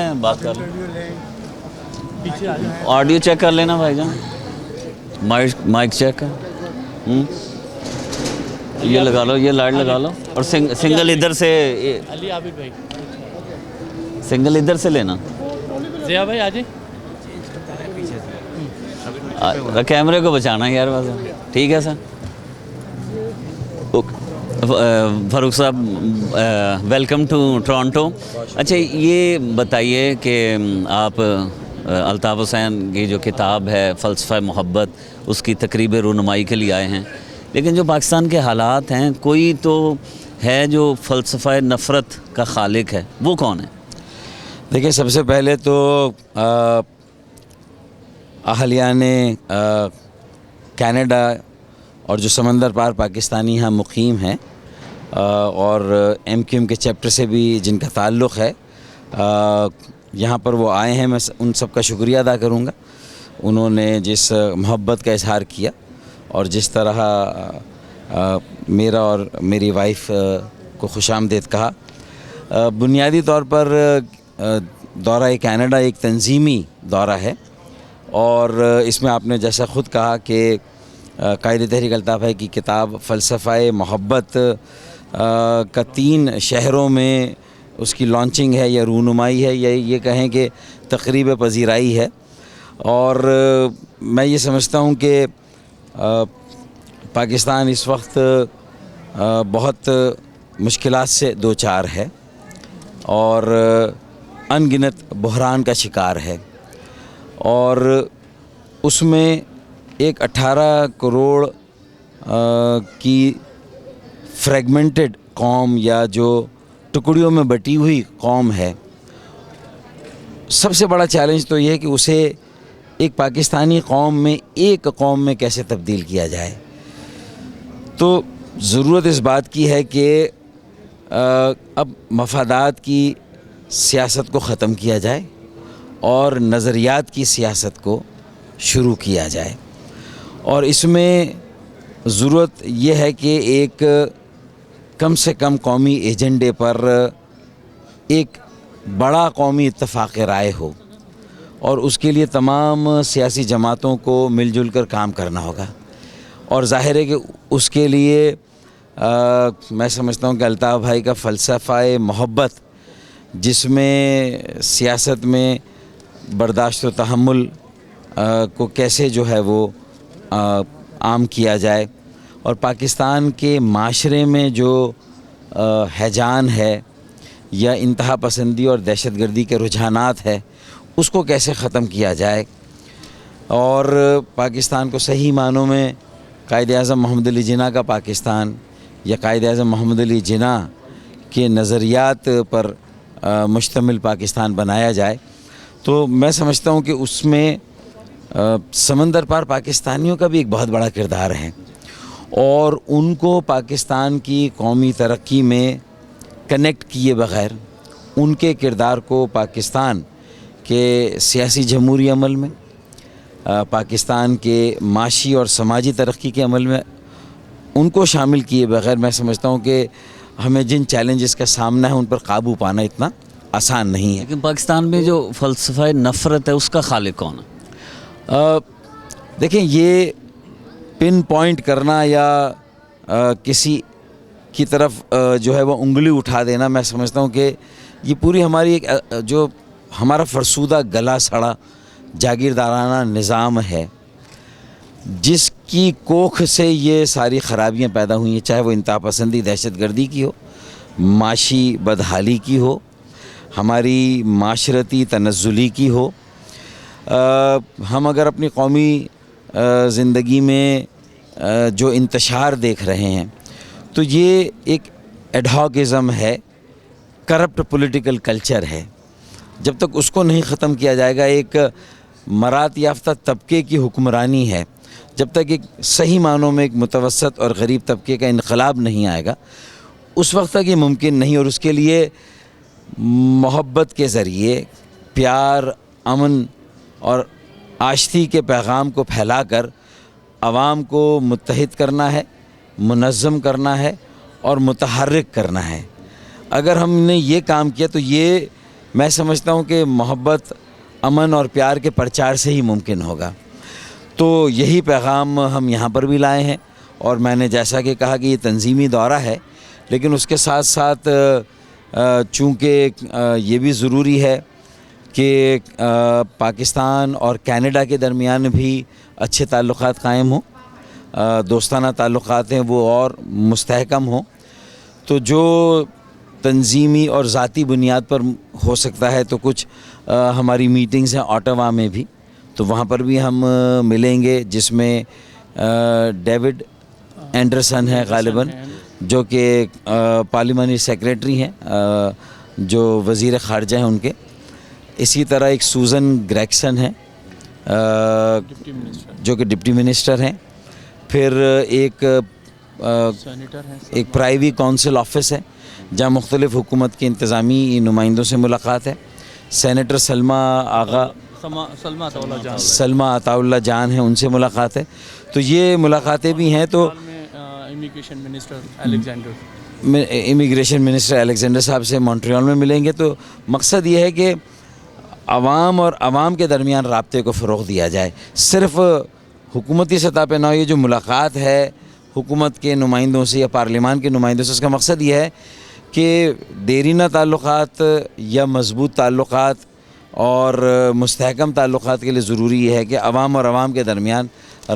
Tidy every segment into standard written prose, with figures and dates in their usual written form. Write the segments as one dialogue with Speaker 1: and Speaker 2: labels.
Speaker 1: ہیں بات کر لیں. آڈیو چیک کر لینا بھائی جان, مائک چیک کر. یہ لگا لو, یہ لائٹ لگا لو, اور سنگل ادھر سے,
Speaker 2: علی عابد بھائی
Speaker 1: سنگل ادھر سے لینا.
Speaker 2: ضیاء بھائی آ جائیں.
Speaker 1: کیمرے کو بچانا ہے یار بس. ٹھیک ہے سر. فاروق صاحب ویلکم ٹو ٹورانٹو. اچھا یہ بتائیے کہ آپ الطاف حسین کی جو کتاب ہے فلسفہ محبت, اس کی تقریب رونمائی کے لیے آئے ہیں, لیکن جو پاکستان کے حالات ہیں, کوئی تو ہے جو فلسفہ نفرت کا خالق ہے, وہ کون ہے؟
Speaker 3: دیکھیں, سب سے پہلے تو اہلیان کینیڈا اور جو سمندر پار پاکستانی یہاں مقیم ہیں اور ایم کیو ایم کے چیپٹر سے بھی جن کا تعلق ہے, یہاں پر وہ آئے ہیں, میں ان سب کا شکریہ ادا کروں گا. انہوں نے جس محبت کا اظہار کیا اور جس طرح میرا اور میری وائف کو خوش آمدید کہا. بنیادی طور پر دورہ کینیڈا ایک تنظیمی دورہ ہے, اور اس میں آپ نے جیسا خود کہا کہ قائد تحریک الطاف بھائی کی کتاب فلسفہ محبت کا 3 شہروں میں اس کی لانچنگ ہے یا رونمائی ہے, یا یہ کہیں کہ تقریب پذیرائی ہے. اور میں یہ سمجھتا ہوں کہ پاکستان اس وقت بہت مشکلات سے دوچار ہے اور ان گنت بحران کا شکار ہے, اور اس میں ایک 18 کروڑ کی فریگمنٹڈ قوم یا جو ٹکڑیوں میں بٹی ہوئی قوم ہے. سب سے بڑا چیلنج تو یہ ہے کہ اسے ایک پاکستانی قوم میں, ایک قوم میں کیسے تبدیل کیا جائے. تو ضرورت اس بات کی ہے کہ اب مفادات کی سیاست کو ختم کیا جائے اور نظریات کی سیاست کو شروع کیا جائے. اور اس میں ضرورت یہ ہے کہ ایک کم سے کم قومی ایجنڈے پر ایک بڑا قومی اتفاق رائے ہو, اور اس کے لیے تمام سیاسی جماعتوں کو مل جل کر کام کرنا ہوگا. اور ظاہر ہے کہ اس کے لیے میں سمجھتا ہوں کہ الطاف بھائی کا فلسفہ محبت, جس میں سیاست میں برداشت و تحمل کو کیسے جو ہے وہ عام کیا جائے, اور پاکستان کے معاشرے میں جو ہیجان ہے یا انتہا پسندی اور دہشت گردی کے رجحانات ہے, اس کو کیسے ختم کیا جائے, اور پاکستان کو صحیح معنوں میں قائد اعظم محمد علی جناح کا پاکستان یا قائد اعظم محمد علی جناح کے نظریات پر مشتمل پاکستان بنایا جائے. تو میں سمجھتا ہوں کہ اس میں سمندر پار پاکستانیوں کا بھی ایک بہت بڑا کردار ہے, اور ان کو پاکستان کی قومی ترقی میں کنیکٹ کیے بغیر ان کے کردار کو پاکستان کے سیاسی جمہوری عمل میں, پاکستان کے معاشی اور سماجی ترقی کے عمل میں ان کو شامل کیے بغیر میں سمجھتا ہوں کہ ہمیں جن چیلنجز کا سامنا ہے ان پر قابو پانا اتنا آسان نہیں ہے.
Speaker 1: لیکن پاکستان میں جو فلسفہ نفرت ہے, اس کا خالق کون ہے؟
Speaker 3: دیکھیں, یہ پن پوائنٹ کرنا یا کسی کی طرف جو ہے وہ انگلی اٹھا دینا, میں سمجھتا ہوں کہ یہ پوری ہماری ایک جو ہمارا فرسودہ گلا سڑا جاگیردارانہ نظام ہے, جس کی کوکھ سے یہ ساری خرابیاں پیدا ہوئی ہیں, چاہے وہ انتہا پسندی دہشت گردی کی ہو, معاشی بدحالی کی ہو, ہماری معاشرتی تنزلی کی ہو. ہم اگر اپنی قومی زندگی میں جو انتشار دیکھ رہے ہیں تو یہ ایک ایڈہاکزم ہے, کرپٹ پولیٹیکل کلچر ہے. جب تک اس کو نہیں ختم کیا جائے گا, ایک مرات یافتہ طبقے کی حکمرانی ہے, جب تک ایک صحیح معنوں میں ایک متوسط اور غریب طبقے کا انقلاب نہیں آئے گا, اس وقت تک یہ ممکن نہیں. اور اس کے لیے محبت کے ذریعے پیار, امن اور آشتی کے پیغام کو پھیلا کر عوام کو متحد کرنا ہے, منظم کرنا ہے اور متحرک کرنا ہے. اگر ہم نے یہ کام کیا تو یہ میں سمجھتا ہوں کہ محبت امن اور پیار کے پرچار سے ہی ممکن ہوگا. تو یہی پیغام ہم یہاں پر بھی لائے ہیں. اور میں نے جیسا کہ کہا کہ یہ تنظیمی دورہ ہے, لیکن اس کے ساتھ ساتھ چونکہ یہ بھی ضروری ہے کہ پاکستان اور کینیڈا کے درمیان بھی اچھے تعلقات قائم ہوں, دوستانہ تعلقات ہیں وہ اور مستحکم ہوں. تو جو تنظیمی اور ذاتی بنیاد پر ہو سکتا ہے تو کچھ ہماری میٹنگز ہیں آٹاوا میں بھی, تو وہاں پر بھی ہم ملیں گے, جس میں ڈیوڈ اینڈرسن ہے غالباً, جو کہ پارلیمانی سیکریٹری ہیں, جو وزیر خارجہ ہیں ان کے. اسی طرح ایک سوزن گریکسن ہیں جو کہ ڈپٹی منسٹر ہیں. پھر ایک پرائیوی کونسل آفس ہے جہاں مختلف حکومت کے انتظامی نمائندوں سے ملاقات ہے. سینیٹر سلمہ عطا اللہ جان ہیں, ان سے ملاقات ہے. تو یہ ملاقاتیں بھی ہیں. تو امیگریشن منسٹر الیگزینڈر صاحب سے مونٹریال میں ملیں گے. تو مقصد یہ ہے کہ عوام اور عوام کے درمیان رابطے کو فروغ دیا جائے, صرف حکومتی سطح پہ نہ. یہ جو ملاقات ہے حکومت کے نمائندوں سے یا پارلیمان کے نمائندوں سے, اس کا مقصد یہ ہے کہ دیرینہ تعلقات یا مضبوط تعلقات اور مستحکم تعلقات کے لیے ضروری یہ ہے کہ عوام اور عوام کے درمیان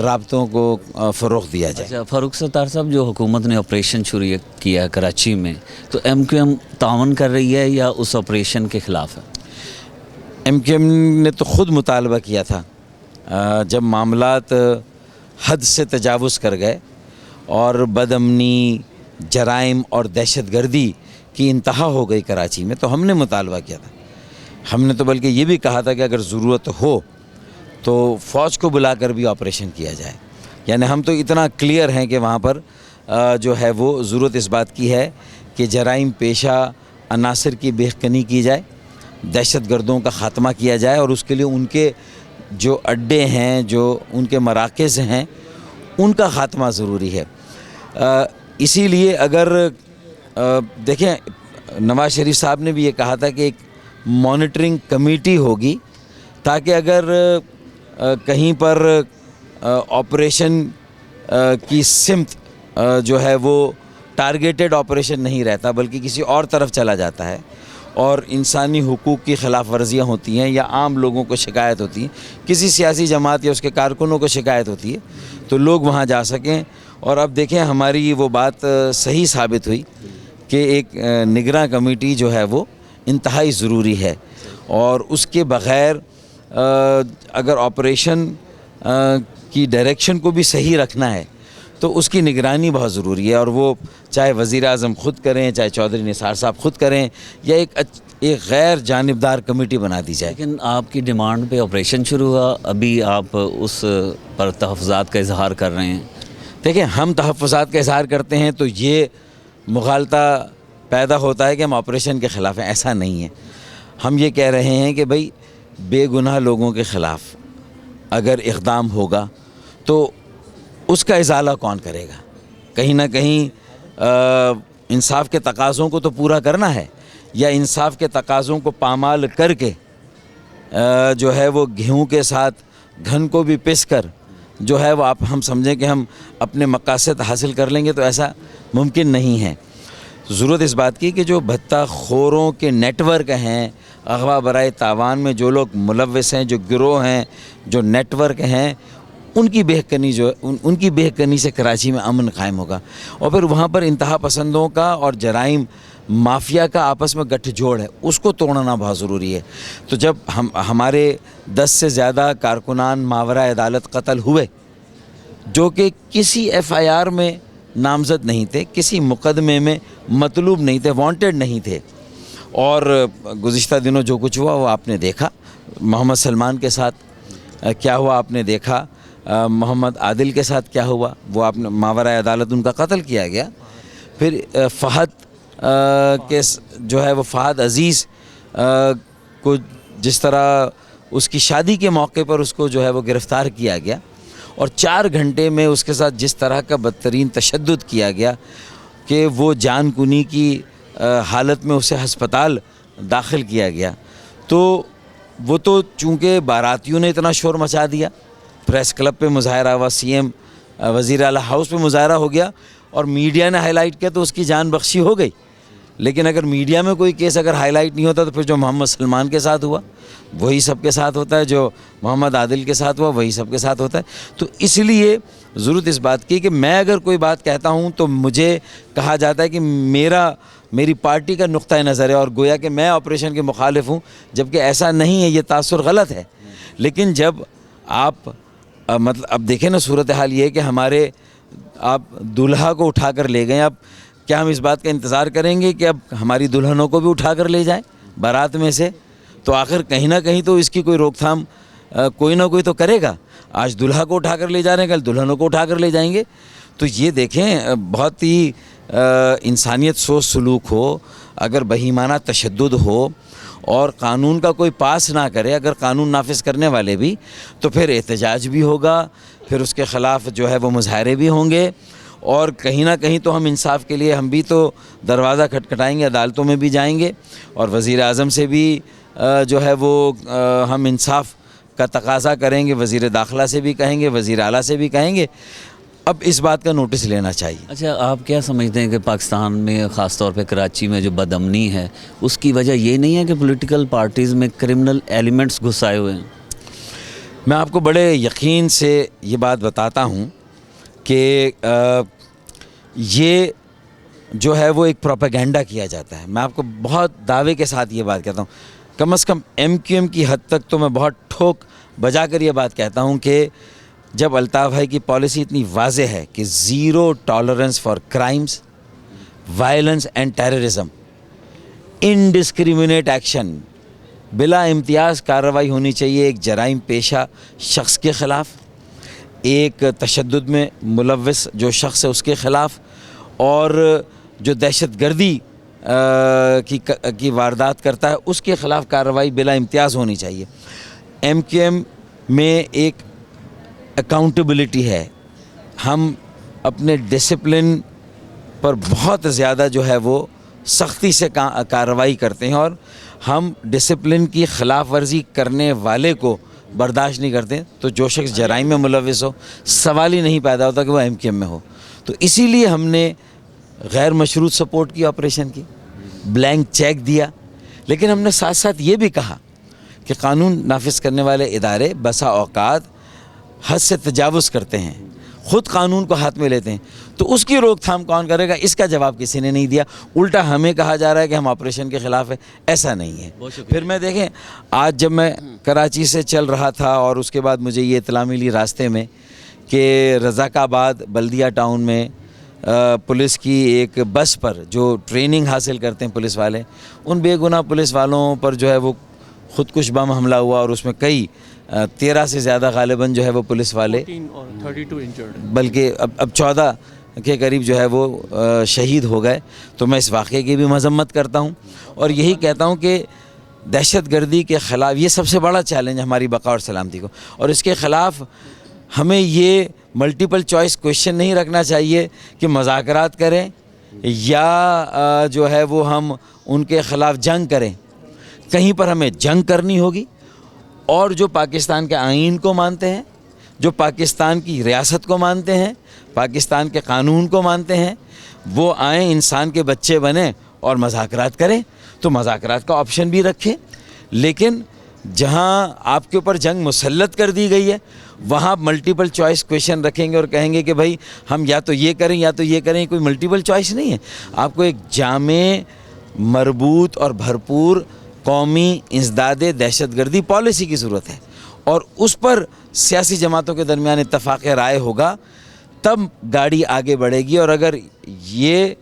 Speaker 3: رابطوں کو فروغ دیا جائے.
Speaker 1: اچھا فاروق ستار صاحب, جو حکومت نے آپریشن شروع کیا کراچی میں, تو ایم کیو ایم تعاون کر رہی ہے یا اس آپریشن کے خلاف ہے؟
Speaker 3: ایم کیو ایم نے تو خود مطالبہ کیا تھا جب معاملات حد سے تجاوز کر گئے اور بد امنی, جرائم اور دہشت گردی کی انتہا ہو گئی کراچی میں, تو ہم نے مطالبہ کیا تھا. ہم نے تو بلکہ یہ بھی کہا تھا کہ اگر ضرورت ہو تو فوج کو بلا کر بھی آپریشن کیا جائے. یعنی ہم تو اتنا کلیئر ہیں کہ وہاں پر جو ہے وہ ضرورت اس بات کی ہے کہ جرائم پیشہ عناصر کی بہکنی کی جائے, دہشت گردوں کا خاتمہ کیا جائے, اور اس کے لیے ان کے جو اڈے ہیں, جو ان کے مراکز ہیں, ان کا خاتمہ ضروری ہے. اسی لیے اگر دیکھیں, نواز شریف صاحب نے بھی یہ کہا تھا کہ ایک مانیٹرنگ کمیٹی ہوگی, تاکہ اگر کہیں پر آپریشن کی سمت جو ہے وہ ٹارگیٹڈ آپریشن نہیں رہتا بلکہ کسی اور طرف چلا جاتا ہے اور انسانی حقوق کی خلاف ورزیاں ہوتی ہیں یا عام لوگوں کو شکایت ہوتی ہیں, کسی سیاسی جماعت یا اس کے کارکنوں کو شکایت ہوتی ہے, تو لوگ وہاں جا سکیں. اور اب دیکھیں ہماری وہ بات صحیح ثابت ہوئی کہ ایک نگراں کمیٹی جو ہے وہ انتہائی ضروری ہے, اور اس کے بغیر اگر آپریشن کی ڈائریکشن کو بھی صحیح رکھنا ہے تو اس کی نگرانی بہت ضروری ہے. اور وہ چاہے وزیر اعظم خود کریں, چاہے چودھری نثار صاحب خود کریں, یا ایک غیر جانبدار کمیٹی بنا دی جائے.
Speaker 1: لیکن آپ کی ڈیمانڈ پہ آپریشن شروع ہوا, ابھی آپ اس پر تحفظات کا اظہار کر رہے ہیں.
Speaker 3: دیکھیں, ہم تحفظات کا اظہار کرتے ہیں تو یہ مغالطہ پیدا ہوتا ہے کہ ہم آپریشن کے خلاف ہیں. ایسا نہیں ہے. ہم یہ کہہ رہے ہیں کہ بھئی بے گناہ لوگوں کے خلاف اگر اقدام ہوگا تو اس کا ازالہ کون کرے گا؟ کہیں نہ کہیں انصاف کے تقاضوں کو تو پورا کرنا ہے, یا انصاف کے تقاضوں کو پامال کر کے جو ہے وہ گیہوں کے ساتھ گھن کو بھی پس کر جو ہے وہ ہم سمجھیں کہ ہم اپنے مقاصد حاصل کر لیں گے, تو ایسا ممکن نہیں ہے. ضرورت اس بات کی کہ جو بھتہ خوروں کے نیٹ ورک ہیں, اغوا برائے تاوان میں جو لوگ ملوث ہیں, جو گروہ ہیں, جو نیٹ ورک ہیں, ان کی بہکنی سے کراچی میں امن قائم ہوگا. اور پھر وہاں پر انتہا پسندوں کا اور جرائم مافیا کا آپس میں گٹھ جوڑ ہے, اس کو توڑنا بہت ضروری ہے. تو جب ہمارے 10 سے زیادہ کارکنان ماورا عدالت قتل ہوئے, جو کہ کسی ایف آئی آر میں نامزد نہیں تھے, کسی مقدمے میں مطلوب نہیں تھے, وانٹڈ نہیں تھے, اور گزشتہ دنوں جو کچھ ہوا وہ آپ نے دیکھا. محمد سلمان کے ساتھ کیا ہوا آپ نے دیکھا, محمد عادل کے ساتھ کیا ہوا, وہ آپ نے ماورا عدالت ان کا قتل کیا گیا. پھر فہد کے جو ہے وہ فہد عزیز کو جس طرح اس کی شادی کے موقع پر اس کو جو ہے وہ گرفتار کیا گیا, اور 4 گھنٹے میں اس کے ساتھ جس طرح کا بدترین تشدد کیا گیا کہ وہ جان کنی کی حالت میں اسے ہسپتال داخل کیا گیا تو وہ تو چونکہ باراتیوں نے اتنا شور مچا دیا، پریس کلب پہ مظاہرہ ہوا، سی ایم وزیر اعلیٰ ہاؤس پہ مظاہرہ ہو گیا اور میڈیا نے ہائی لائٹ کیا تو اس کی جان بخشی ہو گئی. لیکن اگر میڈیا میں کوئی کیس اگر ہائی لائٹ نہیں ہوتا تو پھر جو محمد سلمان کے ساتھ ہوا وہی سب کے ساتھ ہوتا ہے، جو محمد عادل کے ساتھ ہوا وہی سب کے ساتھ ہوتا ہے. تو اس لیے ضرورت اس بات کی کہ میں اگر کوئی بات کہتا ہوں تو مجھے کہا جاتا ہے کہ میری پارٹی کا نقطہ نظر ہے اور گویا کہ میں آپریشن کے مخالف ہوں، جبکہ ایسا نہیں ہے، یہ تاثر غلط ہے. لیکن جب آپ مطلب اب دیکھیں نا، صورتحال یہ ہے کہ آپ دولہا کو اٹھا کر لے گئے. اب کیا ہم اس بات کا انتظار کریں گے کہ اب ہماری دلہنوں کو بھی اٹھا کر لے جائیں بارات میں سے؟ تو آخر کہیں نہ کہیں تو اس کی کوئی روک تھام کوئی نہ کوئی تو کرے گا. آج دلہا کو اٹھا کر لے جا رہے ہیں، کل دلہنوں کو اٹھا کر لے جائیں گے. تو یہ دیکھیں بہت ہی انسانیت سوچ سلوک ہو، اگر بہیمانہ تشدد ہو اور قانون کا کوئی پاس نہ کرے، اگر قانون نافذ کرنے والے بھی، تو پھر احتجاج بھی ہوگا، پھر اس کے خلاف جو ہے وہ مظاہرے بھی ہوں گے اور کہیں نہ کہیں تو ہم انصاف کے لیے ہم بھی تو دروازہ کھٹکھٹائیں گے، عدالتوں میں بھی جائیں گے اور وزیر اعظم سے بھی جو ہے وہ ہم انصاف کا تقاضا کریں گے، وزیر داخلہ سے بھی کہیں گے، وزیر اعلیٰ سے بھی کہیں گے. اب اس بات کا نوٹس لینا چاہیے.
Speaker 1: اچھا، آپ کیا سمجھتے ہیں کہ پاکستان میں خاص طور پہ کراچی میں جو بدامنی ہے اس کی وجہ یہ نہیں ہے کہ پولیٹیکل پارٹیز میں کرمنل ایلیمنٹس گھسائے ہوئے ہیں؟
Speaker 3: میں آپ کو بڑے یقین سے یہ بات بتاتا ہوں کہ یہ جو ہے وہ ایک پروپیگنڈا کیا جاتا ہے. میں آپ کو بہت دعوے کے ساتھ یہ بات کہتا ہوں، کم از کم ایم کیو ایم کی حد تک تو میں بہت ٹھوک بجا کر یہ بات کہتا ہوں کہ جب الطاف بھائی کی پالیسی اتنی واضح ہے کہ zero tolerance for crimes, violence and terrorism, indiscriminate action, بلا امتیاز کارروائی ہونی چاہیے ایک جرائم پیشہ شخص کے خلاف، ایک تشدد میں ملوث جو شخص ہے اس کے خلاف، اور جو دہشت گردی کی واردات کرتا ہے اس کے خلاف کارروائی بلا امتیاز ہونی چاہیے. ایم کیو ایم میں ایک اکاؤنٹیبلٹی ہے. ہم اپنے ڈسپلن پر بہت زیادہ جو ہے وہ سختی سے کارروائی کرتے ہیں اور ہم ڈسپلن کی خلاف ورزی کرنے والے کو برداشت نہیں کرتے. تو جو شخص جرائم میں ملوث ہو، سوال ہی نہیں پیدا ہوتا کہ وہ ایم کیو ایم میں ہو. تو اسی لیے ہم نے غیر مشروط سپورٹ کی آپریشن کی، بلینک چیک دیا. لیکن ہم نے ساتھ ساتھ یہ بھی کہا کہ قانون نافذ کرنے والے ادارے بسا اوقات حد سے تجاوز کرتے ہیں، خود قانون کو ہاتھ میں لیتے ہیں. تو اس کی روک تھام کون کرے گا؟ اس کا جواب کسی نے نہیں دیا. الٹا ہمیں کہا جا رہا ہے کہ ہم آپریشن کے خلاف ہے. ایسا نہیں ہے. پھر میں دیکھیں، آج جب میں کراچی سے چل رہا تھا اور اس کے بعد مجھے یہ اطلاع ملی راستے میں کہ رضاک آباد بلدیہ ٹاؤن میں پولیس کی ایک بس پر جو ٹریننگ حاصل کرتے ہیں پولیس والے، ان بے گناہ پولیس والوں پر جو ہے وہ خودکش بم حملہ ہوا اور اس میں کئی 13 سے زیادہ غالباً جو ہے وہ پولیس والے،
Speaker 2: 32 انجرڈ،
Speaker 3: بلکہ اب 14 کے قریب جو ہے وہ شہید ہو گئے. تو میں اس واقعے کی بھی مذمت کرتا ہوں اور یہی کہتا ہوں کہ دہشت گردی کے خلاف یہ سب سے بڑا چیلنج ہماری بقا اور سلامتی کو، اور اس کے خلاف ہمیں یہ ملٹیپل چوائس کویشچن نہیں رکھنا چاہیے کہ مذاکرات کریں یا جو ہے وہ ہم ان کے خلاف جنگ کریں. کہیں پر ہمیں جنگ کرنی ہوگی اور جو پاکستان کے آئین کو مانتے ہیں، جو پاکستان کی ریاست کو مانتے ہیں، پاکستان کے قانون کو مانتے ہیں، وہ آئیں، انسان کے بچے بنیں اور مذاکرات کریں. تو مذاکرات کا آپشن بھی رکھیں. لیکن جہاں آپ کے اوپر جنگ مسلط کر دی گئی ہے وہاں ملٹیپل چوائس کویشچن رکھیں گے اور کہیں گے کہ بھائی ہم یا تو یہ کریں یا تو یہ کریں. کوئی ملٹیپل چوائس نہیں ہے. آپ کو ایک جامع، مربوط اور بھرپور قومی انسداد دہشت گردی پالیسی کی ضرورت ہے اور اس پر سیاسی جماعتوں کے درمیان اتفاق رائے ہوگا تب گاڑی آگے بڑھے گی. اور اگر یہ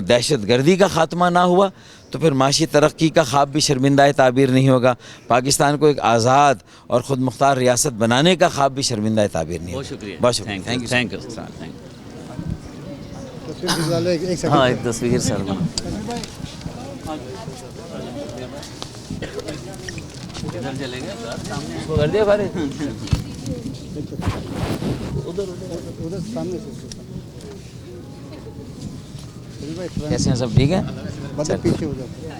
Speaker 3: دہشت گردی کا خاتمہ نہ ہوا تو پھر معاشی ترقی کا خواب بھی شرمندہ تعبیر نہیں ہوگا. پاکستان کو ایک آزاد اور خود مختار ریاست بنانے کا خواب بھی شرمندہ تعبیر نہیں ہوگا.
Speaker 1: بہت شکریہ.
Speaker 3: بہت شکریہ.
Speaker 1: Thank you. ہاں، ایک تصویر سر بنا. ادھر چلے گئے سامنے کر دیا بھارے
Speaker 4: ادھر سامنے
Speaker 3: کیسے ہیں؟ سب ٹھیک ہے؟
Speaker 4: پیچھے ہو جاتا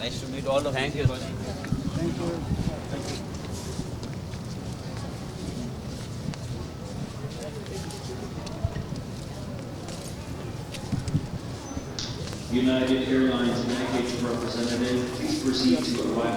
Speaker 3: Nice to meet all of you.
Speaker 1: Thank you.
Speaker 5: United Airlines Communications representative, please proceed to arrival